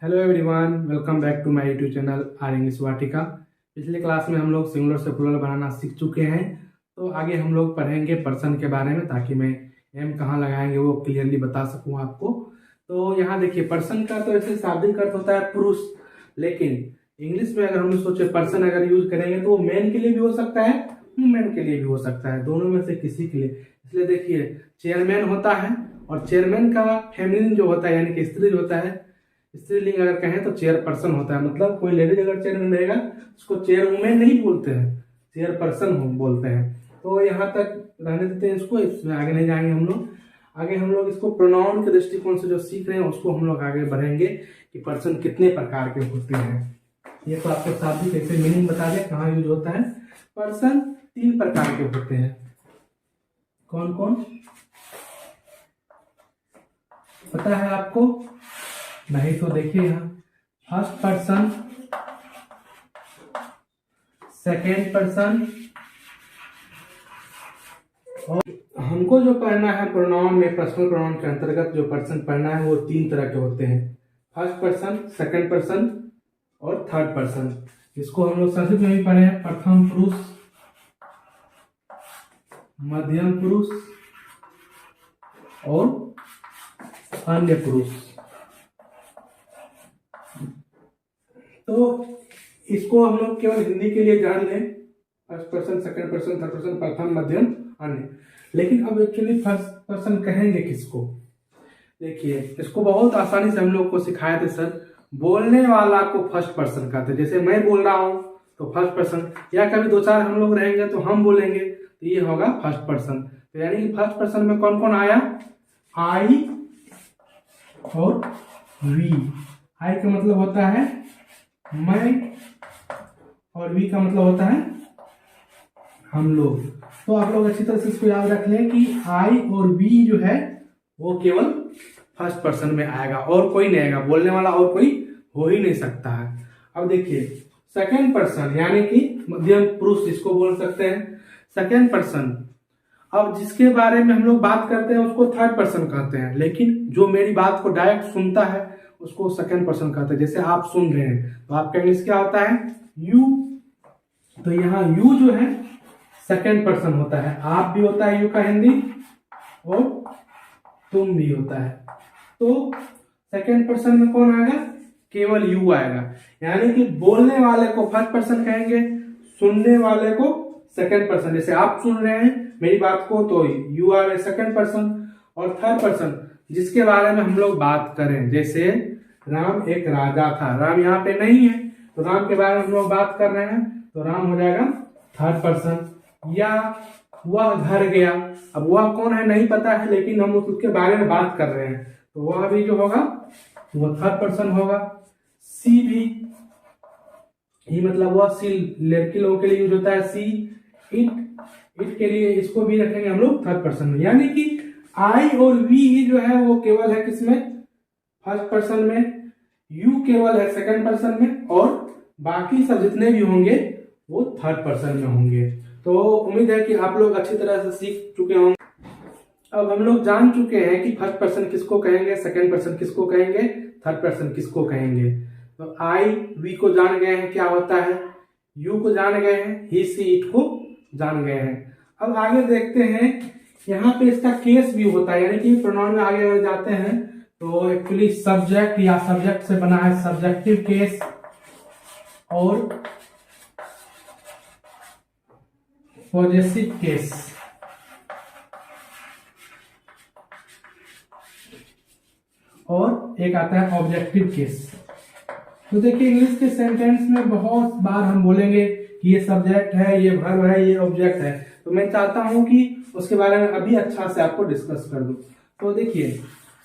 Hello everyone, welcome back to my YouTube channel R English Vatika. पिछले class में हम लोग सिंगुलर से प्लूरल बनाना सीख चुके हैं। तो आगे हम लोग पढ़ेंगे पर्सन के बारे में, ताकि मैं एम कहाँ लगाएंगे वो क्लियरली बता सकूँ आपको। तो यहाँ देखिए, पर्सन का तो ऐसे शाब्दिक अर्थ होता है पुरुष, लेकिन इंग्लिश में अगर हम सोचे पर्सन अगर यूज करेंगे तो वो मैन के लिए भी हो सकता है, वुमेन के लिए भी हो सकता है, दोनों में से किसी के लिए। इसलिए देखिए, चेयरमैन होता है और चेयरमैन का फेमिनिन जो होता है यानी कि स्त्री होता है, स्त्रीलिंग अगर कहें तो चेयर पर्सन होता है। मतलब कोई लेडीज अगर चेयरमैन रहेगा उसको चेयर वुमेन नहीं बोलते हैं, चेयर पर्सन बोलते हैं। तो यहाँ तक रहने देते हैं इसको, इसमें आगे नहीं जाएंगे हम लोग। आगे हम लोग इसको प्रोनाउन के दृष्टिकोण से जो सीख रहे हैं उसको हम लोग आगे बढ़ेंगे कि पर्सन कितने प्रकार के होते हैं। ये तो आपको शाब्दिक ऐसे मीनिंग बता दें कहाँ यूज होता है। पर्सन 3 प्रकार के होते हैं। कौन कौन पता है आपको? नहीं तो देखिए, यहाँ फर्स्ट पर्सन, सेकेंड पर्सन, और हमको जो पढ़ना है प्रोनाउन में, पर्सनल प्रोनाउन के अंतर्गत जो पर्सन पढ़ना है वो 3 तरह के होते हैं। फर्स्ट पर्सन, सेकेंड पर्सन और थर्ड पर्सन। इसको हम लोग संस्कृत में भी पढ़े हैं। प्रथम पुरुष, मध्यम पुरुष और अन्य पुरुष। तो इसको हम लोग केवल हिंदी के लिए जान लें, first person, second person, third person, प्रथम, मध्यम, अन्य। लेकिन अब एक्चुअली फर्स्ट पर्सन कहेंगे किसको? देखिए, इसको बहुत आसानी से हम लोग को सिखाए थे सर। बोलने वाला को फर्स्ट पर्सन कहते। जैसे मैं बोल रहा हूं तो फर्स्ट पर्सन, या कभी 2-4 हम लोग रहेंगे तो हम बोलेंगे तो ये होगा फर्स्ट पर्सन। तो यानी कि फर्स्ट पर्सन में कौन कौन आया? आई और वी। आई का मतलब होता है मैं और वी का मतलब होता है हम लोग। तो आप लोग अच्छी तरह से इसको याद रख लें कि आई और वी जो है वो केवल फर्स्ट पर्सन में आएगा और कोई नहीं आएगा। बोलने वाला और कोई हो ही नहीं सकता है। अब देखिए, सेकेंड पर्सन यानी कि मध्यम पुरुष जिसको बोल सकते हैं, सेकेंड पर्सन। अब जिसके बारे में हम लोग बात करते हैं उसको थर्ड पर्सन कहते हैं, लेकिन जो मेरी बात को डायरेक्ट सुनता है उसको सेकंड पर्सन कहते हैं। जैसे आप सुन रहे हैं तो आपका इंग्लिश क्या होता है? यू। तो यहाँ यू जो है सेकंड पर्सन होता है। आप भी होता है यू का हिंदी, और तुम भी होता है। तो सेकंड पर्सन में कौन आएगा? केवल यू आएगा। यानी कि बोलने वाले को फर्स्ट पर्सन कहेंगे, सुनने वाले को सेकंड पर्सन। जैसे आप सुन रहे हैं मेरी बात को तो you are a second person. और थर्ड पर्सन जिसके बारे में हम लोग बात करें, जैसे राम एक राजा था, राम यहाँ पे नहीं है तो राम के बारे में हम लोग बात कर रहे हैं तो राम हो जाएगा थर्ड पर्सन। या वह घर गया, अब वह कौन है नहीं पता है, लेकिन हम उसके बारे में बात कर रहे हैं तो वह भी जो होगा वो थर्ड पर्सन होगा। सी भी, ये मतलब वह सी लड़की लोगों के लिए यूज होता है। सी, इट के लिए इसको भी रखेंगे हम लोग थर्ड पर्सन में। यानी कि आई और वी ही जो है वो केवल है किसमें? फर्स्ट पर्सन में। यू केवल है सेकंड पर्सन में, और बाकी सब जितने भी होंगे वो थर्ड पर्सन में होंगे। तो उम्मीद है कि आप लोग अच्छी तरह से सीख चुके होंगे। अब हम लोग जान चुके हैं कि फर्स्ट पर्सन किसको कहेंगे, सेकंड पर्सन किसको कहेंगे, थर्ड पर्सन किसको कहेंगे। तो आई वी को जान गए हैं क्या होता है, यू को जान गए हैं, ही सी इट को जान गए हैं। अब आगे देखते हैं, यहाँ पे इसका केस भी होता है। यानी कि प्रोनाउन में आगे अगर जाते हैं तो एक्चुअली सब्जेक्ट या सब्जेक्ट से बना है सब्जेक्टिव केस और पॉजेसिव केस। और एक आता है ऑब्जेक्टिव केस। तो देखिए, इंग्लिश के सेंटेंस में बहुत बार हम बोलेंगे कि ये सब्जेक्ट है, ये वर्ब है, ये ऑब्जेक्ट है। तो मैं चाहता हूं कि उसके बारे में अभी अच्छा से आपको डिस्कस कर दूं। तो देखिए,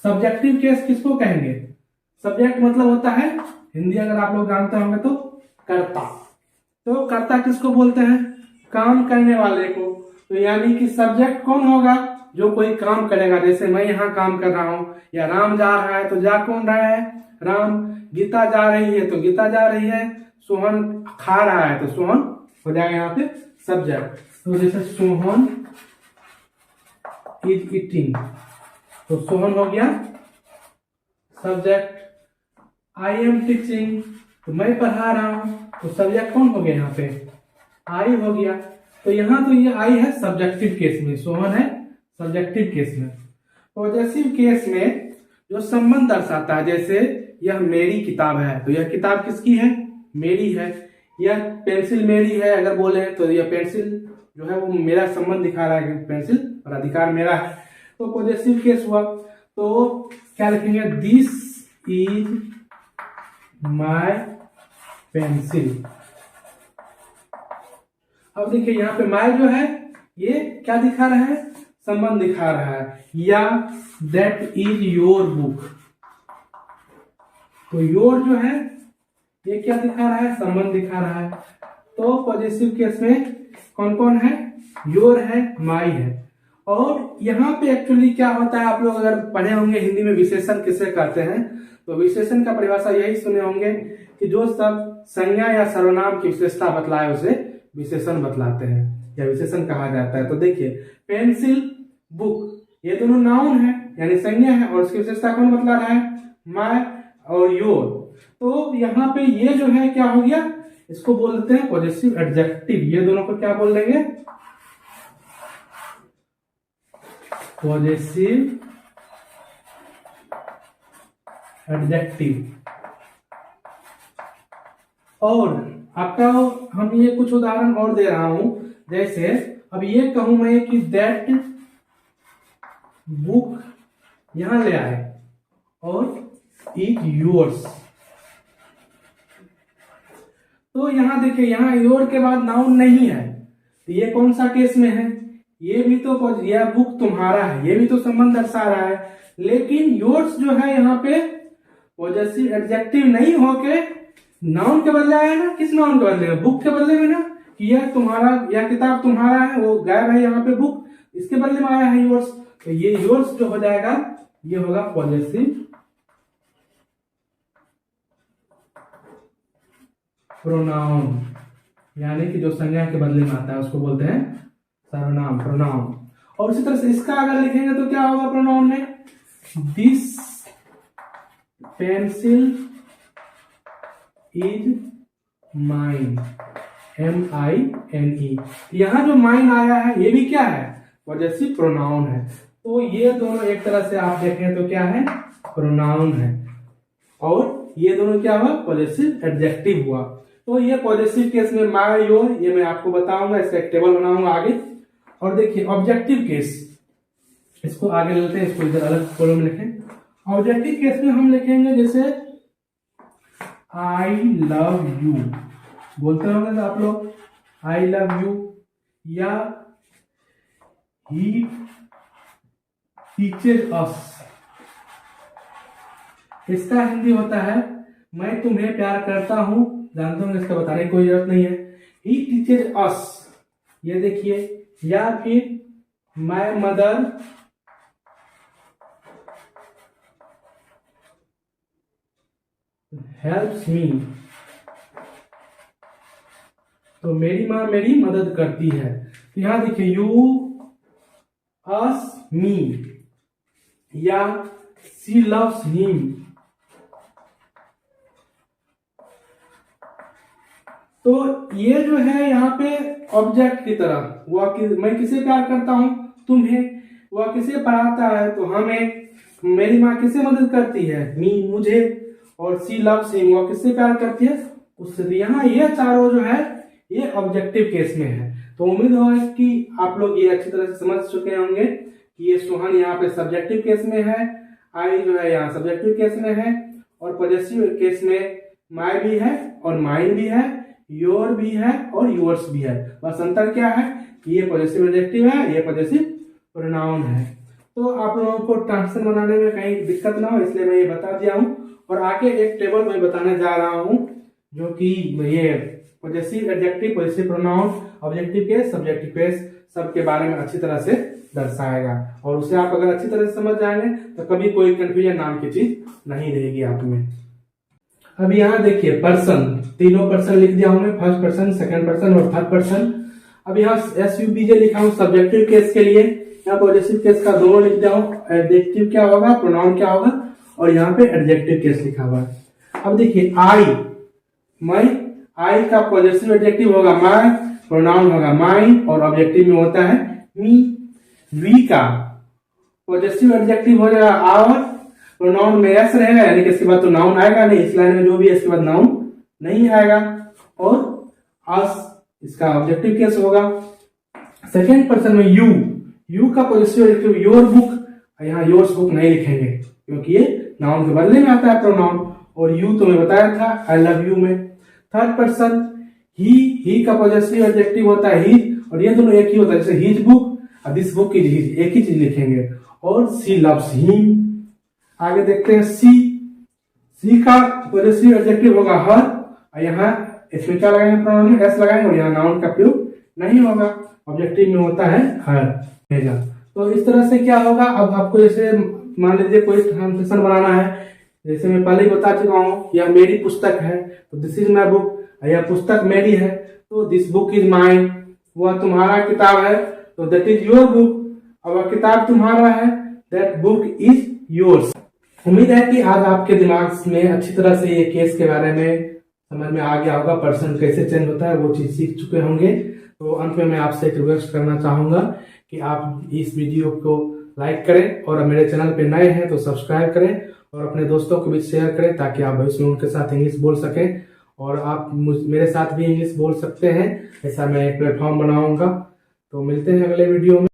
सब्जेक्टिव केस किसको कहेंगे? सब्जेक्ट मतलब होता है, हिंदी अगर आप लोग जानते होंगे तो कर्ता। तो कर्ता किसको बोलते हैं? काम करने वाले को। तो यानी कि सब्जेक्ट कौन होगा? जो कोई काम करेगा। जैसे मैं यहाँ काम कर रहा हूं, या राम जा रहा है तो जा कौन रहा है? राम। गीता जा रही है तो गीता जा रही है। सोहन खा रहा है तो सोहन हो जाएगा यहाँ पे सब्जेक्ट। तो जैसे सोहन इज ईटिंग, तो सोहन हो गया सब्जेक्ट। आई एम टीचिंग, तो मैं पढ़ा रहा हूं, तो सब्जेक्ट कौन हो गया यहाँ पे, आई हो गया। तो यहाँ तो ये आई है सब्जेक्टिव केस में, सोहन है सब्जेक्टिव केस में। पॉजेसिव केस में जो संबंध दर्शाता है, जैसे यह मेरी किताब है, तो यह किताब किसकी है, मेरी है। यह पेंसिल मेरी है अगर बोले तो यह पेंसिल जो है वो मेरा संबंध दिखा रहा है, पेंसिल और अधिकार मेरा है। तो पॉजेसिव केस हुआ, तो क्या लिखेंगे, दिस इज माय पेंसिल। अब देखिए यहाँ पे माय जो है ये क्या दिखा रहा है, संबंध दिखा रहा है। या दैट इज योर बुक, तो योर जो है ये क्या दिखा रहा है, संबंध दिखा रहा है। तो पॉजिटिव केस में कौन कौन है, योर है, माई है। और यहाँ पे एक्चुअली क्या होता है, आप लोग अगर पढ़े होंगे हिंदी में विशेषण किसे कहते हैं, तो विशेषण का परिभाषा यही सुने होंगे कि जो सब संज्ञा या सर्वनाम की विशेषता बतलाए उसे विशेषण बतलाते हैं या विशेषण कहा जाता है। तो देखिए पेंसिल, बुक, ये दोनों नाउन है यानी संज्ञा है, और उसकी विशेषता कौन बतला रहा है, माय और योर। तो यहाँ पे ये जो है क्या हो गया, इसको बोल देते हैं पॉजिटिव एडजेक्टिव। ये दोनों को क्या बोल देंगे, पॉजिटिव एडजेक्टिव। और आपका हम ये कुछ उदाहरण और दे रहा हूं, जैसे अब ये कहूं मैं कि दैट बुक यहां ले आए और इज योर्स। तो यहां देखिए, यहां योर के बाद नाउन नहीं है, तो ये कौन सा केस में है, ये भी तो यह बुक तुम्हारा है, ये भी तो संबंध दर्शा रहा है। लेकिन योर्स जो है यहाँ पे पॉजिटिव एडजेक्टिव नहीं होके नाउन के बदले आया ना, किस नाउन के बदले में, बुक के बदले में ना, कि यह तुम्हारा, यह किताब तुम्हारा है, वो गायब है यहाँ पे बुक, इसके बदले में आया है योर्स। तो ये योर्स जो हो जाएगा ये होगा पॉजिटिव प्रोनाउन, यानी कि जो संज्ञा के बदले में आता है उसको बोलते हैं सर्वनाम, प्रोनाउन। और उसी तरह से इसका अगर लिखेंगे तो क्या होगा प्रोनाउन में, this pencil is mine, MINE। यहां जो माइन आया है ये भी क्या है, पॉजिटिव प्रोनाउन है। तो ये दोनों एक तरह से आप देखें तो क्या है, प्रोनाउन है, और ये दोनों क्या हुआ, पॉजिटिव एडजेक्टिव हुआ। तो ये पॉजिटिव केस में माय, योर, ये मैं आपको बताऊंगा, इसका एक टेबल बनाऊंगा आगे। और देखिए ऑब्जेक्टिव केस, इसको आगे लेते हैं, इसको इधर अलग कॉलम में लिखें। ऑब्जेक्टिव केस में हम लिखेंगे जैसे आई लव यू, बोलते होंगे ना आप लोग, आई लव यू, या ही टीचेज अस। इसका हिंदी होता है मैं तुम्हें प्यार करता हूं, जानते होंगे, इसका बताने की कोई जरूरत नहीं है। ही टीचेज अस, ये देखिए, या फिर माय मदर हेल्प्स मी, तो मेरी माँ मेरी मदद करती है। तो यहां देखिए यू अस मी, या शी लव्स हिम। तो ये जो है यहाँ पे ऑब्जेक्ट की तरह, मैं किसे प्यार करता हूं, तुम्हें, वह किसे पढ़ाता है, तो हमें, मेरी माँ किसे मदद करती है, मी, मुझे, और सी लव्स हिम, वह किससे प्यार करती है, उससे। यहाँ ये चारों जो है ये ऑब्जेक्टिव केस में है। तो उम्मीद है कि आप लोग ये अच्छी तरह से समझ चुके होंगे कि ये सोहन यहाँ पे सब्जेक्टिव केस में है, आई जो है यहाँ सब्जेक्टिव केस में है, और पॉजिटिव केस में माय भी है और माइन भी है, योर भी है और योर्स भी है। बस अंतर क्या है, ये पॉजिटिव एडजेक्टिव है, ये पॉजिटिव प्रोनाउन है। तो आप लोगों को ट्रांसलेशन बनाने में कहीं दिक्कत ना हो इसलिए मैं ये बता दिया हूँ। और आगे एक टेबल मैं बताने जा रहा हूँ जो कि ये positive adjective, positive pronoun, objective case, subjective case सबके बारे में अच्छी तरह से दर्शाएगा। और उसे आप अगर अच्छी तरह से समझ जाएंगे तो कभी कोई कंफ्यूजन नाम की चीज नहीं रहेगी आप में। अब यहाँ देखिए पर्सन, तीनों पर्सन लिख दिया हूं मैं, फर्स्ट पर्सन, सेकंड पर्सन और थर्ड पर्सन। अब यहाँ SUBJ लिखा हूं सब्जेक्टिव केस के लिए, यहाँ पॉजिटिव केस का दोनों लिख दिया हूं, एडजेक्टिव क्या होगा, प्रोनाउन क्या होगा, और यहाँ पे एडजेक्टिव केस लिखा हुआ है। अब देखिए आई, मैं, आई का पॉजिटिव एडजेक्टिव होगा माय, प्रोनाउन होगा माई और ऑब्जेक्टिव में होता है मी। वी का पॉजिटिव एडजेक्टिव हो जाएगा आवर, प्रोनाउन में एस रहेगा, यानी कि इसके बाद तो नाउन आएगा नहीं, इस लाइन में जो भी है इसके बाद नाउन नहीं आएगा। और अस इसका ऑब्जेक्टिव केस होगा। सेकेंड पर्सन में यू, यू का पॉजिटिव एडजेक्टिव योर बुक, यहाँ योर्स बुक नहीं लिखेंगे क्योंकि ये नाउन के बदले में आता है प्रोनाउन, और यू तो मैं बताया था आई लव यू में। थर्ड पर्सन ही का पॉजिटिव एडजेक्टिव होता है हिज, और ये दोनों एक ही होता है, जैसे हिज बुक और दिस बुक इज हिज, एक ही चीज लिखेंगे। और सी लव्स हिम। आगे देखते हैं सी का पॉजिटिव एडजेक्टिव होगा हर, और यहाँ इसमें क्या लगाएंगे, प्रोनाउन में एस लगाएंगे, और यहाँ नाउन का प्रयोग नहीं होगा, ऑब्जेक्टिव में होता है हर। तो इस तरह से क्या होगा, अब आपको जैसे मान लीजिए कोई ट्रांसलेशन बनाना है, जैसे मैं पहले ही बता चुका हूँ, यह मेरी पुस्तक है तो दिस इज माई बुक, यह पुस्तक मेरी है तो दिस बुक इज माइन, वह तुम्हारा किताब है तो दैट इज योर बुक, और वह किताब तुम्हारा है दैट बुक इज योर्स। उम्मीद है कि आज आपके दिमाग में अच्छी तरह से ये केस के बारे में समझ में आ गया होगा, पर्सन कैसे चेंज होता है वो चीज सीख चुके होंगे। तो अंत में मैं आपसे एक रिक्वेस्ट करना चाहूंगा कि आप इस वीडियो को लाइक करें, और मेरे चैनल पे नए हैं तो सब्सक्राइब करें, और अपने दोस्तों को भी शेयर करें ताकि आप भविष्य में उनके साथ इंग्लिश बोल सकें, और आप मेरे साथ भी इंग्लिश बोल सकते हैं। ऐसा मैं एक प्लेटफॉर्म बनाऊंगा। तो मिलते हैं अगले वीडियो में।